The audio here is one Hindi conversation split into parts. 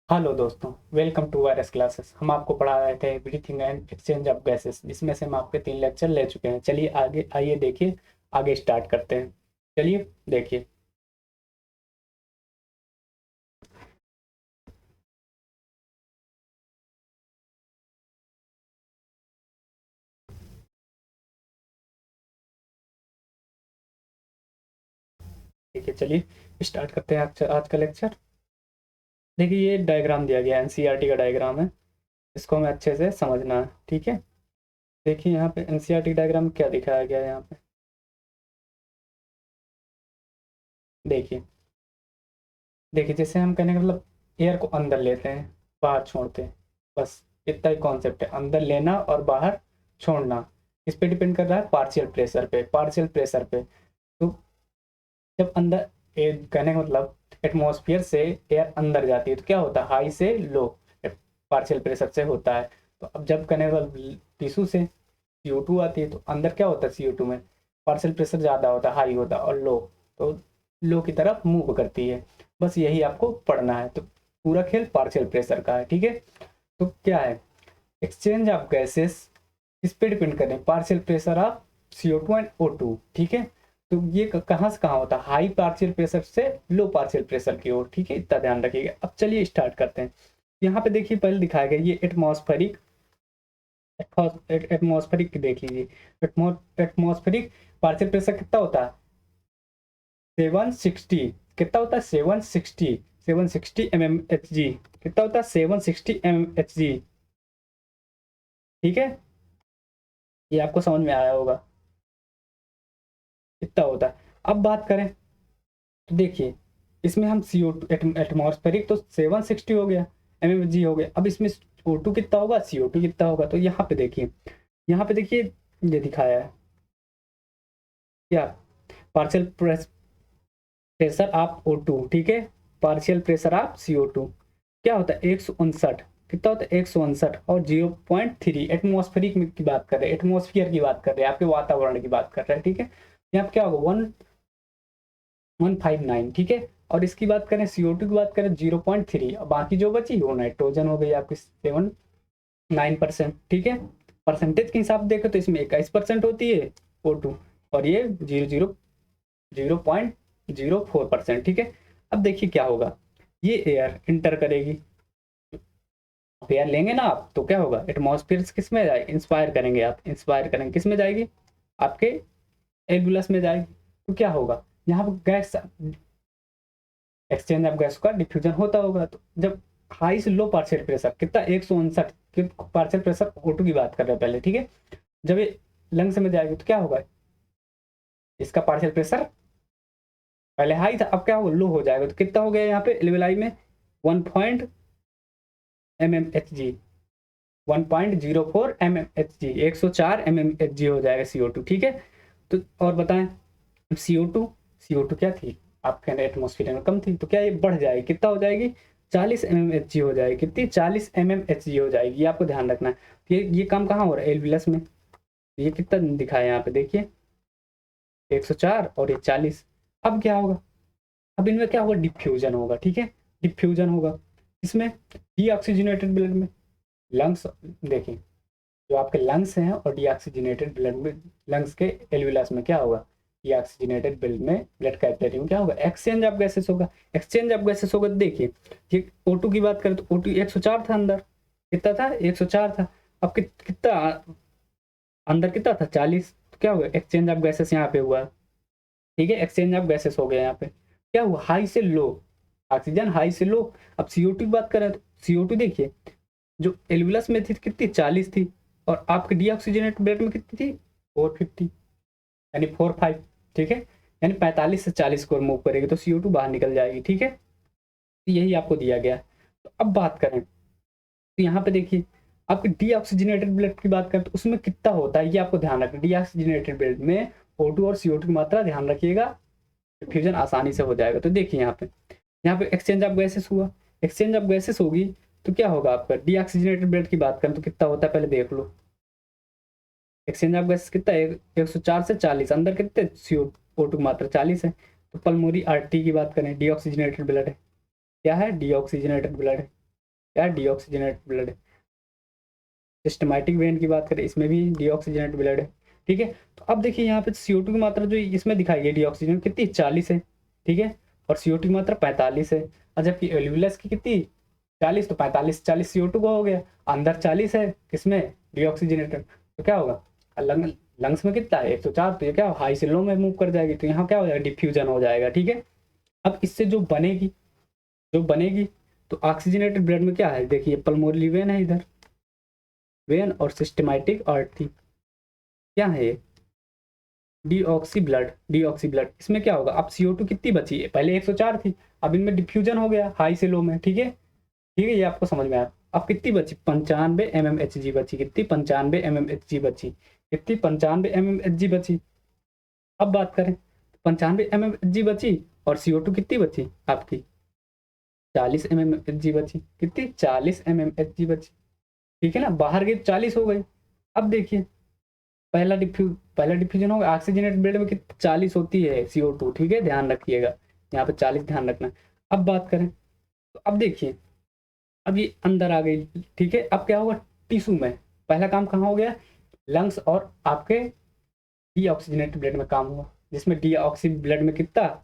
हेलो दोस्तों, वेलकम टू वायरस क्लासेस। हम आपको पढ़ा रहे थे breathing and exchange of gases, जिसमें से हम आपके 3 लेक्चर ले चुके हैं। चलिए आगे आइए, देखिए आगे स्टार्ट करते हैं। चलिए देखिए। देखिए चलिए स्टार्ट करते हैं आज का लेक्चर। देखिए ये डायग्राम दिया गया है, एनसीईआरटी का डायग्राम है। इसको हमें अच्छे से समझना है, ठीक है। देखिए यहाँ पे एनसीईआरटी डायग्राम में क्या दिखाया गया है यहाँ पे। देखिए देखिए जैसे हम कहने का मतलब एयर को अंदर लेते हैं, बाहर छोड़ते हैं, बस इतना ही कॉन्सेप्ट है। अंदर लेना और बाहर छोड़ना, इस पे डिपेंड कर रहा है पार्शियल प्रेशर पे। तो जब अंदर एयर, कहने का मतलब एटमॉस्फेयर से एयर अंदर जाती है तो क्या होता है, हाई से लो पार्शियल प्रेशर से होता है। तो अब जब कहने का मतलब टिश्यू से CO2 आती है तो अंदर क्या होता है, CO2 में पार्शियल प्रेशर ज़्यादा होता है, हाई होता है, और लो तो लो की तरफ मूव करती है। बस यही आपको पढ़ना है। तो पूरा खेल पार्शियल प्रेशर का है, ठीक है। तो क्या है, एक्सचेंज ऑफ गैसेस इस पे डिपेंड करें, partial pressure of CO2 and O2, ठीक है। तो ये कहाँ से कहाँ होता है, हाई पार्शियल प्रेशर से लो पार्शियल प्रेशर की ओर, ठीक है। इतना ध्यान रखिएगा। अब चलिए स्टार्ट करते हैं। यहाँ पे देखिए पहले दिखाया गया ये एटमॉस्फेरिक देख लीजिए। एटमॉस्फेरिक पार्शियल प्रेशर कितना होता है, 760। कितना होता है, 760 कितना होता है, 760 mmHg, ठीक है। ये आपको समझ में आया होगा, इतना होता है। अब बात करें तो देखिए इसमें हम CO2 एटमॉस्फेरिक तो 760 हो गया, mmHg हो गया। अब इसमें O2 कितना होगा, CO2 कितना होगा। तो यहाँ पे देखिए ये दिखाया है क्या, पार्शियल प्रेशर आप O2, ठीक है, पार्शियल प्रेशर आप CO2 क्या होता है, 159। कितना होता है, 159 और 0.3 एटमॉस्फेरिक की बात कर रहे हैं, एटमॉस्फियर की बात कर रहे हैं, आपके वातावरण की बात कर रहे हैं, ठीक है। यहाँ पे क्या होगा, 159, ठीक है। और इसकी बात करें, CO2 की बात करें 0.3, और बाकी जो बची वो नाइट्रोजन हो गई आपकी 79%, ठीक है। परसेंटेज के हिसाब से देखो तो इसमें 21% होती है O2, और ये 0.04%, ठीक है। अब देखिए क्या होगा, ये एयर इंटर करेगी। आप एयर लेंगे ना आप, तो क्या होगा, एटमॉस्फेयर किस में जाएगी, इंस्पायर करेंगे आप, इंस्पायर करेंगे किस में जाएगी, आपके एल्वुलस में जाएगी। तो क्या होगा, यहाँ पर गैस, एक्सचेंज ऑफ गैस का डिफ्यूजन होता होगा। तो जब हाई से लो पार्शियल प्रेशर कितना, 159 पार्शियल प्रेशर O2 की बात कर रहे हैं पहले, ठीक है। जब ये लंग्स में जाएगी तो क्या होगा, इसका पार्शियल प्रेशर पहले हाई था, अब क्या होगा, लो हो जाएगा। तो कितना हो गया यहाँ पे एल्वेलाई में, 1.mmHg, 1.04 mmHg, 104 mmHg हो जाएगा CO2, ठीक है। तो और बताएं, CO2 क्या थी, आपके एटमोस्फियर में कम थी, तो क्या ये बढ़ जाएगी, कितना हो जाएगी, 40 mmHg हो जाएगी। कितनी, 40 mmHg हो जाएगी। ये आपको ध्यान रखना है। ये काम कहाँ हो रहा है, एल्विलस में। ये कितना दिखाया है यहाँ पे, देखिए 104 और ये 40। अब क्या होगा, अब इनमें क्या होगा, डिफ्यूजन होगा, ठीक है। डिफ्यूजन होगा इसमें, डीऑक्सीजनेटेड ब्लड में, लंग्स, देखिए जो आपके लंग्स हैं और डीऑक्सीजनेटेड ब्लड में, लंग्स के एल्विलस में क्या होगा, डीऑक्सीजनेटेड ब्लड में, ब्लड कैपिलरी में क्या होगा, एक्सचेंज ऑफ गैसेस होगा। एक्सचेंज ऑफ गैसेस होगा तो देखिए, ये O2 की बात करें तो O2 104 था अंदर, कितना था, 104 था। अब कितना अंदर, कितना था, 40। तो क्या होगा, एक्सचेंज ऑफ गैसेस यहाँ पे हुआ, ठीक है। एक्सचेंज ऑफ गैसेस हो गया यहाँ पे, क्या हुआ, हाई से लो, ऑक्सीजन हाई से लो। अब CO2 की बात करें तो CO2 देखिए, जो एल्वुलस में थी कितनी, 40 थी, और आपके डीऑक्सीजनेट ब्लड में कितनी थी, 450, यानी 45, ठीक है। यानी 45 से 40 को मूव करेगी तो CO2 बाहर निकल जाएगी, ठीक है। तो यही आपको दिया गया है। तो अब बात करें तो यहाँ पे देखिए, आपके डीऑक्सीजनेटेड ब्लड की बात करें तो उसमें कितना होता है, ये आपको ध्यान रखना। डीऑक्सीजनेटेड ब्लड में O2 और CO2 की मात्रा ध्यान रखिएगा, फ्यूजन आसानी से हो जाएगा। तो देखिए यहाँ पे एक्सचेंज ऑफ गैसेस हुआ, एक्सचेंज ऑफ गैसेस होगी तो क्या होगा, आपका डीऑक्सीजनेटेड ब्लड की बात करें तो कितना होता है, पहले देख लो। एक्सचेंज ऑफ गैसेस कितना है, 104 से 40, अंदर कितने, CO2 की मात्रा 40 है। तो पल्मोनरी आर्टरी की बात करें, डीऑक्सीजनेटेड ब्लड है, क्या है, डीऑक्सीजनेटेड ब्लड है। क्या डीऑक्सीजनेट ब्लड। सिस्टमैटिक वेन की बात करें, इसमें भी डीऑक्सीजनेट ब्लड है, ठीक है। तो अब देखिए यहाँ पे CO2 की मात्रा जो इसमें दिखाई गई डीऑक्सीजन कितनी 40 है, ठीक है, और CO2 की मात्रा 45 है, और जबकि एल्वियलस की कितनी 40, तो 45 CO2 का हो गया, अंदर 40 है किसमें डीऑक्सीजनेटेड, तो क्या होगा लंग लंग्स में कितना है 104, तो ये क्या हाई से लो में मूव कर जाएगी, तो यहाँ क्या हो जाएगा डिफ्यूजन हो जाएगा, ठीक है। अब इससे जो बनेगी तो ऑक्सीजनेटेड ब्लड में क्या है, देखिए पल्मोनरी वेन है इधर, वेन और सिस्टमैटिक आर्टरी, क्या है ये डीऑक्सी ब्लड। इसमें क्या होगा, अब CO2 कितनी बची है, पहले 104 थी, अब इनमें डिफ्यूजन हो गया हाई से लो में, ठीक है, ठीक है, ये आपको समझ में आया। अब कितनी बची 95 mmHg बची, कितनी 95 mmHg बची, कितनी 95 mmHg बची। अब बात करें 95 mmHg बची, और CO2 कितनी बची आपकी 40 mmHg बची, कितनी 40 mmHg बची, ठीक है ना, बाहर गई 40 हो गई। अब देखिए पहला डिफ्यूजन होगा ऑक्सीजनेटेड ब्लड में कितनी 40 होती है CO2, ठीक है, ध्यान रखिएगा यहाँ पे 40 ध्यान रखना। अब बात करें तो अब देखिए अब ये अंदर आ गई, ठीक है, अब क्या होगा टिश्यू में, पहला काम कहाँ हो गया लंग्स और आपके डीऑक्सीजनेटेड ब्लड में काम हुआ, जिसमें डीऑक्सी ब्लड में कितना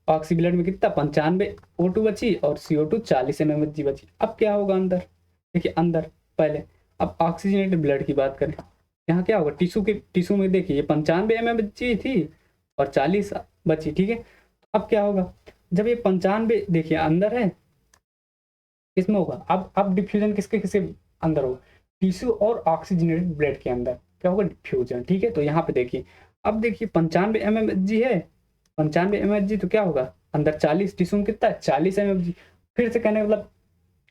ऑक्सी ब्लड में कितना 95 O2 बची, और CO2 40 mmHg बची। अब क्या होगा अंदर, देखिए अंदर पहले, अब ऑक्सीजनेटेड ब्लड की बात करें, यहाँ क्या होगा टिश्यू में देखिए ये 95 mmHg थी और 40 बची, ठीक है। अब क्या होगा जब ये 95 देखिए अंदर है, किसमें होगा अब डिफ्यूजन किसके किसके अंदर होगा, टिश्यू और ऑक्सीजनेटेड ब्लड के अंदर क्या होगा डिफ्यूजन, ठीक है। तो यहाँ पे देखिए अब देखिए 95 mmHg है, 95 mmHg तो क्या होगा अंदर 40, टिश्यू में कितना है 40 mmHg। फिर से कहने का मतलब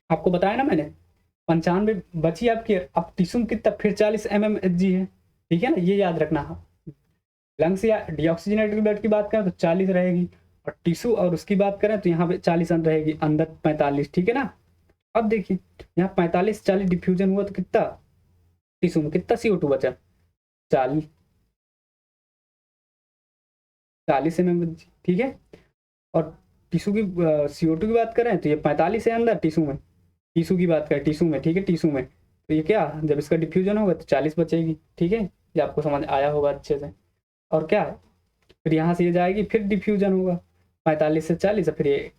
आपको बताया ना मैंने 95 बची आपकी, अब टिश्यू में कितना फिर 40 mmHg है, ठीक है ना, ये याद रखना। लंग्स या डीऑक्सीजनेटेड ब्लड की बात करें तो 40 रहेगी, और टिश्यू और उसकी बात करें तो यहाँ पे 40 रहेगी, अंदर 45, ठीक है ना। अब देखिए यहाँ 45-40 डिफ्यूजन हुआ तो कितना टिश्यू में कितना CO2 बचा 40 mmHg, ठीक है। और टिश्यू की CO2 की बात करें तो ये 45 है अंदर टिश्यू में, टिश्यू की बात करें टिश्यू में, ठीक है, टिश्यू में तो ये क्या जब इसका डिफ्यूजन होगा तो 40 बचेगी, ठीक है, ये आपको समझ आया होगा अच्छे से। और क्या है फिर यहाँ से ये जाएगी फिर डिफ्यूजन होगा 45 से 40, फिर ये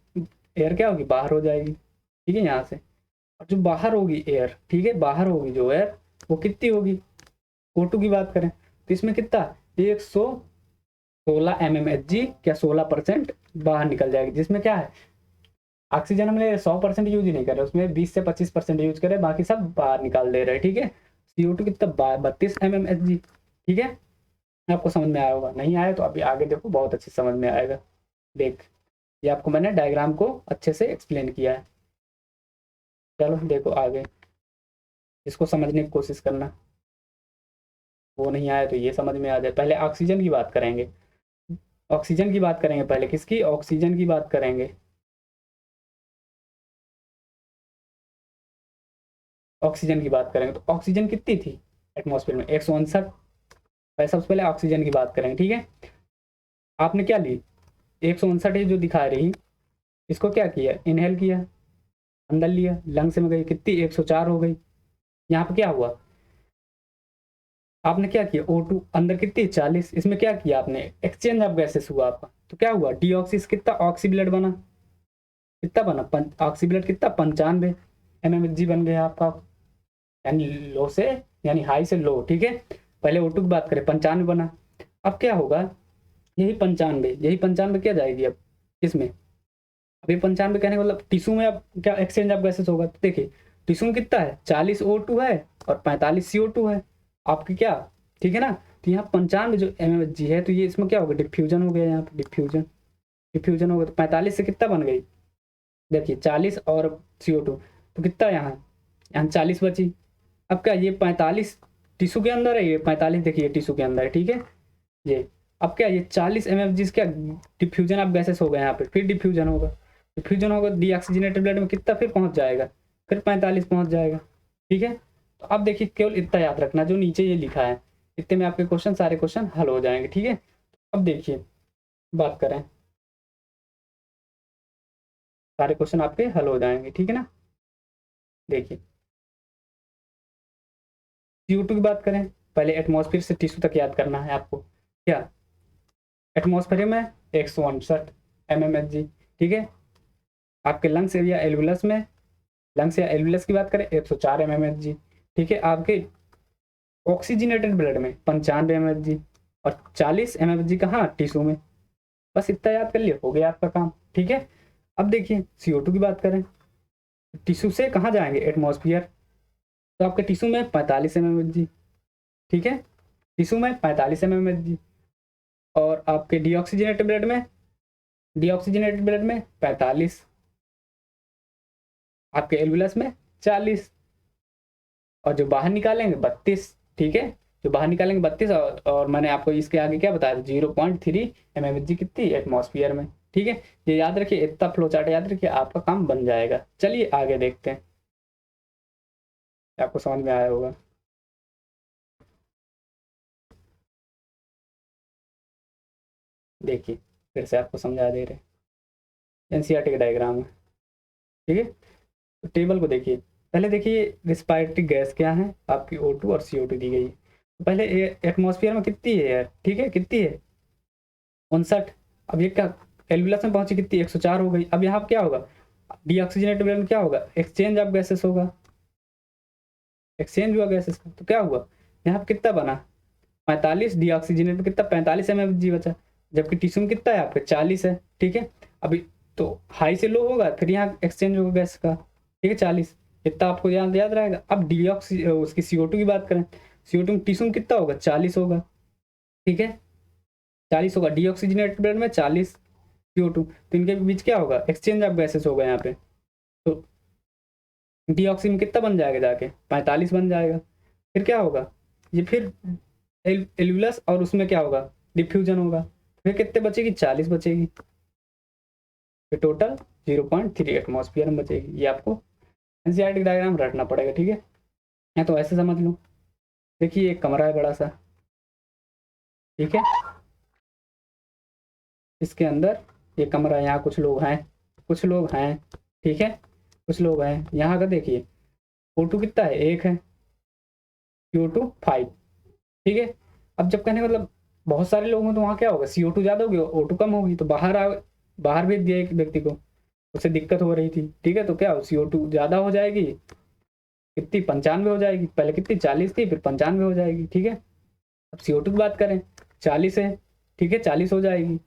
एयर क्या होगी बाहर हो जाएगी, ठीक है, यहाँ से। और जो बाहर होगी एयर, ठीक है, बाहर होगी जो एयर वो कितनी होगी O2 की बात करें तो इसमें कितना 116 mmHg, क्या 16% बाहर निकल जाएगी, जिसमें क्या है ऑक्सीजन हमने 100% यूज ही नहीं कर रहे, उसमें 20 से 25% यूज करे, बाकी सब बाहर निकाल दे रहे हैं, ठीक है। CO2 कितना 32 mmHg, ठीक है, आपको समझ में आया होगा, नहीं आया तो अभी आगे देखो बहुत अच्छे समझ में आएगा। देख ये आपको मैंने डायग्राम को अच्छे से एक्सप्लेन किया है, चलो देखो आगे इसको समझने की कोशिश करना, वो नहीं आया तो ये समझ में आ जाए। पहले ऑक्सीजन की बात करेंगे, ऑक्सीजन की बात करेंगे पहले, किसकी ऑक्सीजन की बात करेंगे, ऑक्सीजन की बात करेंगे तो ऑक्सीजन कितनी थी एटमॉस्फेयर में 159। सबसे पहले ऑक्सीजन की बात करेंगे, ठीक है, आपने क्या ली 159 जो दिखा रही, इसको क्या किया इनहेल किया, अंदर लिया लंग्स में गई कितनी 104 हो गई। यहाँ पे क्या हुआ आपने क्या किया O2 अंदर कितनी 40, इसमें क्या किया आपने एक्सचेंज ऑफ गैसेस हुआ आपका, तो क्या हुआ डीऑक्सीस कितना ऑक्सी ब्लड बना, कितना बना ऑक्सी ब्लड कितना 95 mmHg बन गया आपका, यानी लो से यानी हाई से लो, ठीक है। पहले O2 की बात करें 95 बना, अब क्या होगा यही 95 क्या जाएगी अब इसमें, अब ये 95 कहने का मतलब टिश्यू में अब क्या एक्सचेंज ऑफ गैसेस होगा, तो देखिए टिश्यू में कितना है 40 O2 है और 45 CO2 है आपकी क्या, ठीक है ना। तो यहाँ 95 जो mmHg है तो ये इसमें क्या होगा डिफ्यूजन हो गया, यहाँ पे डिफ्यूजन होगा तो 45 से कितना बन गई देखिए 40 और CO2, तो कितना यहाँ 40 बची। अब क्या ये 45 टिश्यू के अंदर है, ये 45 देखिए टिश्यू के अंदर है, ठीक है ये। अब क्या ये 40 mmHg क्या डिफ्यूजन ऑफ गैसेस हो गए, यहाँ पे फिर डिफ्यूजन होगा डीऑक्सीजनेटेड ब्लड में कितना फिर पहुंच जाएगा, फिर 45 पहुंच जाएगा, ठीक है। तो अब देखिए केवल इतना याद रखना जो नीचे ये लिखा है, इतने में आपके क्वेश्चन सारे क्वेश्चन हल हो जाएंगे, ठीक है। अब देखिए बात करें सारे क्वेश्चन आपके हल हो जाएंगे, ठीक है ना। देखिए CO2 की बात करें, पहले एटमॉस्फेयर से टिश्यू तक याद करना है आपको। क्या एटमॉस्फेयर में 159 mmHg, ठीक है। आपके लंग्स या एल्वुलस में, लंग्स या एल्वुलस की बात करें 104 mmHg, ठीक है। आपके ऑक्सीजनेटेड ब्लड में 95 mmHg और 40 mmHg कहाँ, टिश्यू में। बस इतना याद कर लिया, हो गया आपका काम, ठीक है। अब देखिए CO2 की बात करें, टिश्यू से कहाँ जाएंगे, एटमॉस्फेयर, तो आपके टिश्यू में 45 mmHg, ठीक है। टिश्यू में 45 mmHg और आपके डीऑक्सीजनेटेड ब्लड में, डीऑक्सीजनेटेड ब्लड में 45, आपके एल्वुलस में 40 और जो बाहर निकालेंगे 32, ठीक है। जो बाहर निकालेंगे 32 और मैंने आपको इसके आगे क्या बताया, 0.3 mmHg कितनी, एटमॉस्फेयर में, ठीक है। ये याद रखिए, इतना फ्लो चार्ट याद रखिए, आपका काम बन जाएगा। चलिए आगे देखते हैं, आपको समझ में आया होगा। देखिए फिर से आपको समझा दे रहे, एनसीईआरटी का डायग्राम है, ठीक है। तो टेबल को देखिए, पहले देखिए रिस्पायरेटरी गैस क्या है, आपकी O2 और CO2 दी गई है। तो पहले एटमॉस्फेयर में कितनी है यार, ठीक है, कितनी है 59। अब ये क्या, एल्वुलस में पहुंची कितनी, 104 हो गई। अब यहाँ क्या होगा, डीऑक्सीजनेटेड में क्या होगा, एक्सचेंज ऑफ गैसेस होगा, एक्सचेंज हुआ गैसेस का, तो क्या हुआ, यहाँ पे कितना बना 45, डीऑक्सीजनेट में कितना 45 mmHg बचा, जबकि टिश्यू में कितना है आपके 40 है, ठीक है। अभी तो हाई से लो होगा, फिर यहाँ एक्सचेंज होगा गैस का, ठीक है 40, इतना आपको याद याद रहेगा। अब डीऑक्सी उसकी CO2 की बात करें, CO2 में टिश्यू में कितना होगा, 40 होगा, ठीक है, 40 होगा, डीऑक्सीजनेटेड ब्लड में 40 CO2, तो इनके बीच क्या होगा, एक्सचेंज ऑफ गैसेस होगा यहाँ पे। तो डीऑक्सी में कितना बन जाएगा, जाके 45 बन जाएगा। फिर क्या होगा, ये फिर एल्वुलस और उसमें क्या होगा, डिफ्यूजन होगा, फिर कितने बचेगी, 40 बचेगी, फिर टोटल 0.3 एटमॉस्फेयर में बचेगी। ये आपको एनसीईआरटी डायग्राम रटना पड़ेगा, ठीक है, या तो ऐसे समझ लो। देखिए एक कमरा है बड़ा सा, ठीक है, इसके अंदर ये कमरा, यहाँ कुछ लोग हैं, कुछ लोग हैं, ठीक है, कुछ लोग हैं। यहाँ का देखिए O2 कितना है, 1 है, CO2 5, ठीक है। अब जब कहने मतलब बहुत सारे लोग हैं तो वहाँ क्या होगा, CO2 ज़्यादा होगी, O2 कम होगी, तो बाहर भेज दिया एक व्यक्ति को, उसे दिक्कत हो रही थी, ठीक है। तो क्या CO2 ज़्यादा हो जाएगी, कितनी 95 हो जाएगी, पहले कितनी 40 थी, फिर 95 हो जाएगी, ठीक है। अब CO2 की बात करें, 40 है, ठीक है, 40 हो जाएगी,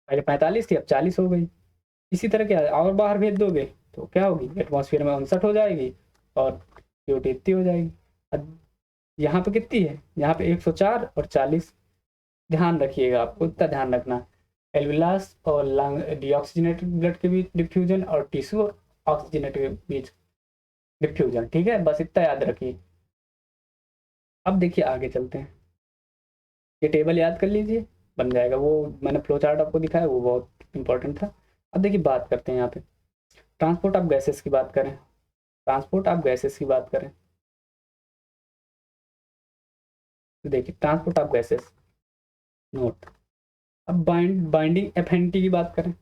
पहले 45 थी, अब 40 हो गई। इसी तरह क्या और बाहर भेज दोगे तो क्या होगी, एटमॉस्फेयर में 59 हो जाएगी और CO2 इतनी हो जाएगी। अब यहाँ पे कितनी है, यहाँ पे 104 और 40, ध्यान रखिएगा, आपको इतना ध्यान रखना, एल्वुलस और लंग डीऑक्सीजनेटेड ब्लड के बीच डिफ्यूजन और टिश्यू और ऑक्सीजनेटेड के बीच डिफ्यूजन, ठीक है, बस इतना याद रखिए। अब देखिए आगे चलते हैं, ये टेबल याद कर लीजिए, बन जाएगा। वो मैंने फ्लो चार्ट आपको दिखाया, वो बहुत इंपॉर्टेंट था। अब देखिए बात करते हैं यहाँ पे ट्रांसपोर्ट ऑफ गैसेस की बात करें, ट्रांसपोर्ट ऑफ गैसेस की बात करें, तो देखिए ट्रांसपोर्ट ऑफ गैसेस नोट। अब बाइंडिंग एफिनिटी की बात करें,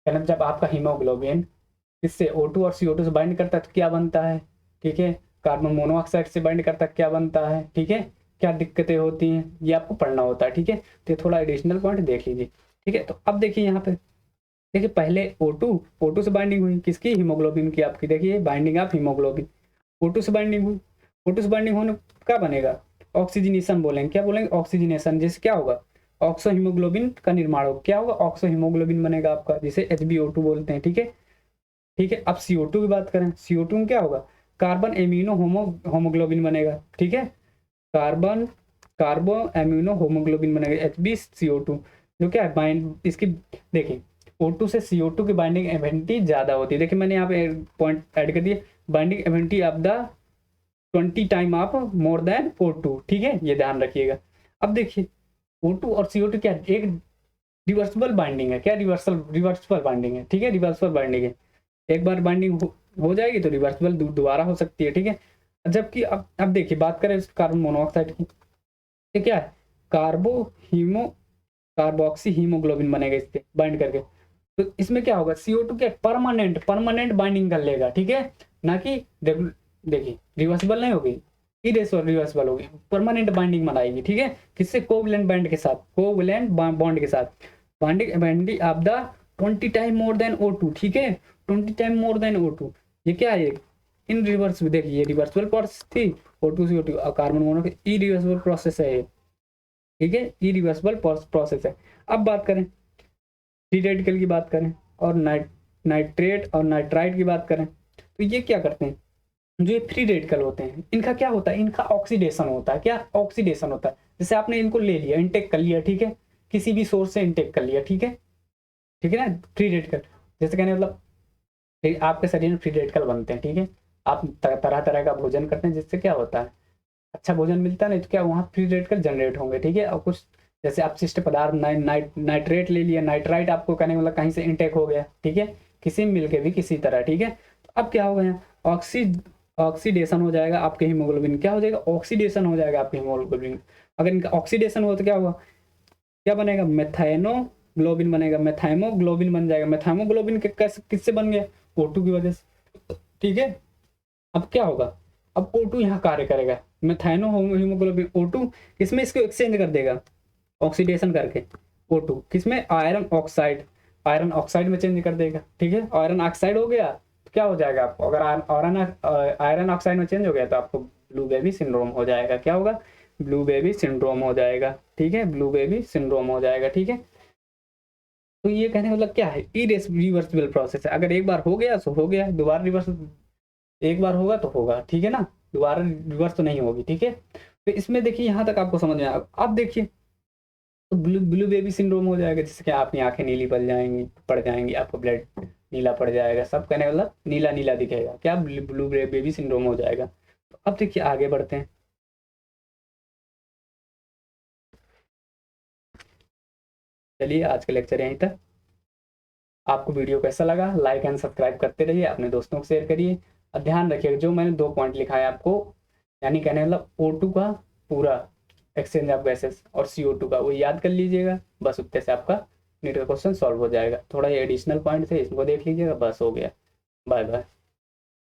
यानी जब आपका हीमोग्लोबिन इससे O2 और CO2 से बाइंड करता है तो क्या बनता है, ठीक है, कार्बन मोनोऑक्साइड से बाइंड करता है क्या बनता है, ठीक है, क्या दिक्कतें होती हैं, ये आपको पढ़ना होता है, ठीक है। तो ये थोड़ा एडिशनल पॉइंट देख लीजिए, ठीक है। तो अब देखिए यहाँ पे, देखिए पहले O2 से बाइंडिंग हुई किसकी, हीमोग्लोबिन की, आपकी देखिए बाइंडिंग ऑफ हीमोग्लोबिन, O2 से बाइंडिंग हुई, O2 से बाइंडिंग होने क्या बनेगा, ऑक्सीजनेशन बोलेंगे, क्या बोलेंगे, ऑक्सीजनेशन, जिससे क्या होगा, ऑक्सो हीमोग्लोबिन का निर्माण होगा, क्या होगा, ऑक्सो हीमोग्लोबिन बनेगा आपका, जिसे HbO2 बोलते हैं, ठीक है, ठीक है। अब CO2 की बात करें, CO2 में क्या होगा, कार्बन एम्यूनो होमोग्लोबिन बनेगा, ठीक है, कार्बन कार्बो एम्यूनो होमोग्लोबिन बनेगा HbCO2, जो क्या है बाइंड इसकी, देखिए O2 से CO2 की बाइंडिंग एफिनिटी ज्यादा होती है। देखिए मैंने यहाँ पे पॉइंट ऐड कर दिए, binding affinity of the 20 time of more than O2, ठीक है, ये ध्यान रखिएगा। अब देखिए O2 और CO2 क्या एक रिवर्सिबल बाइंडिंग है, क्या रिवर्सिबल बाइंडिंग है, ठीक है, रिवर्सिबल बाइंडिंग है, एक बार बाइंडिंग हो जाएगी तो रिवर्सिबल दोबारा हो सकती है, ठीक है। जबकि अब देखिए बात करें कार्बन मोनोऑक्साइड की, ये क्या है, कार्बोक्सी हीमोग्लोबिन बनेगा इससे बाइंड करके, तो इसमें क्या होगा CO2 क्या परमानेंट बाइंडिंग कर लेगा, ठीक है, ना कि देखिए रिवर्सिबल नहीं होगी, रिवर्सिबल होगी, परमानेंट बाइंडिंग बनाएगी, ठीक है, किससे, कोवलेंट बॉन्ड के साथ, कोवलेंट बॉन्ड के साथ, binding of the 20 time more than O2, ठीक है, 20 टाइम मोर देन O2, ये क्या है, इन रिवर्स, देखिए ये रिवर्सिबल प्रोसेस थी, O2 से O2 carbon monoxide, irreversible process है ये, ठीक है, इरिवर्सिबल प्रोसेस है। अब बात करें फ्री रेडिकल की बात करें और नाइट्रेट और नाइट्राइट की बात करें, तो ये क्या करते हैं, जो ये फ्री रेडिकल होते हैं इनका क्या होता है, इनका ऑक्सीडेशन होता है, क्या ऑक्सीडेशन होता है, जैसे आपने इनको ले लिया, इंटेक कर लिया, ठीक है, किसी भी सोर्स से इंटेक कर लिया, ठीक है ना, फ्री रेडिकल, जैसे कहने मतलब आपके शरीर में फ्री रेडिकल बनते हैं, ठीक है, आप तरह तरह का भोजन करते हैं, जिससे क्या होता है, अच्छा भोजन मिलता है, नहीं तो क्या वहाँ फ्री रेडिकल जनरेट होंगे, ठीक है, और कुछ जैसे अपशिष्ट पदार्थ नाइट्रेट ले लिया, नाइट्राइट आपको कहने मतलब कहीं से इंटेक हो गया, ठीक है, किसी में मिल के भी किसी तरह, ठीक है, तो अब क्या होगा यहाँ ऑक्सीडेशन हो जाएगा आपके हीमोग्लोबिन, क्या हो जाएगा, ऑक्सीडेशन हो जाएगा आपके हीमोग्लोबिन, अगर इनका ऑक्सीडेशन हुआ तो क्या हुआ, क्या बनेगा, मेथाइनोग्लोबिन बनेगा, मेथाइमोग्लोबिन बन जाएगा, मेथाइमोग्लोबिन किससे बन गया, O2 की वजह से, ठीक है, अब क्या होगा, अब O2 यहाँ कार्य करेगा, मेथाइनो हीमोग्लोबिन O2 किसमें इसको एक्सचेंज कर देगा, ऑक्सीडेशन करके O2 किसमें, आयरन ऑक्साइड में चेंज कर देगा, ठीक है, आयरन ऑक्साइड हो गया तो क्या हो जाएगा आपको, अगर आयरन ऑक्साइड में चेंज हो गया तो आपको ब्लू बेबी सिंड्रोम हो जाएगा, क्या होगा, ब्लू बेबी सिंड्रोम हो जाएगा, ठीक है, ब्लू बेबी सिंड्रोम हो जाएगा, ठीक है, तो ये कहने का मतलब क्या है, इरिवर्सिबल प्रोसेस है, अगर एक बार हो गया तो हो गया, दोबारा रिवर्स, एक बार होगा तो होगा, ठीक है ना, दोबारा रिवर्स तो नहीं होगी, ठीक है, तो इसमें देखिए यहाँ तक आपको समझ में आया, अब देखिए तो ब्लू बेबी सिंड्रोम हो जाएगा, जिससे कि आपकी आंखें नीली पड़ जाएंगी, आपको ब्लड नीला पड़ जाएगा, सब कहने का मतलब नीला नीला दिखेगा, क्या ब्लू बेबी सिंड्रोम हो जाएगा। तो अब देखिए आगे बढ़ते हैं, चलिए आज का लेक्चर यहीं तक, आपको वीडियो कैसा लगा लाइक एंड सब्सक्राइब करते रहिए, अपने दोस्तों को शेयर करिए, और ध्यान रखिएगा जो मैंने 2 पॉइंट लिखा है आपको, यानी कहने मतलब O2 का पूरा एक्सचेंज ऑफ गैसेस और CO2 का, वो याद कर लीजिएगा, बस उतने से आपका नीट का क्वेश्चन सॉल्व हो जाएगा, थोड़ा ये एडिशनल पॉइंट थे इसको देख लीजिएगा, बस हो गया, बाय बाय।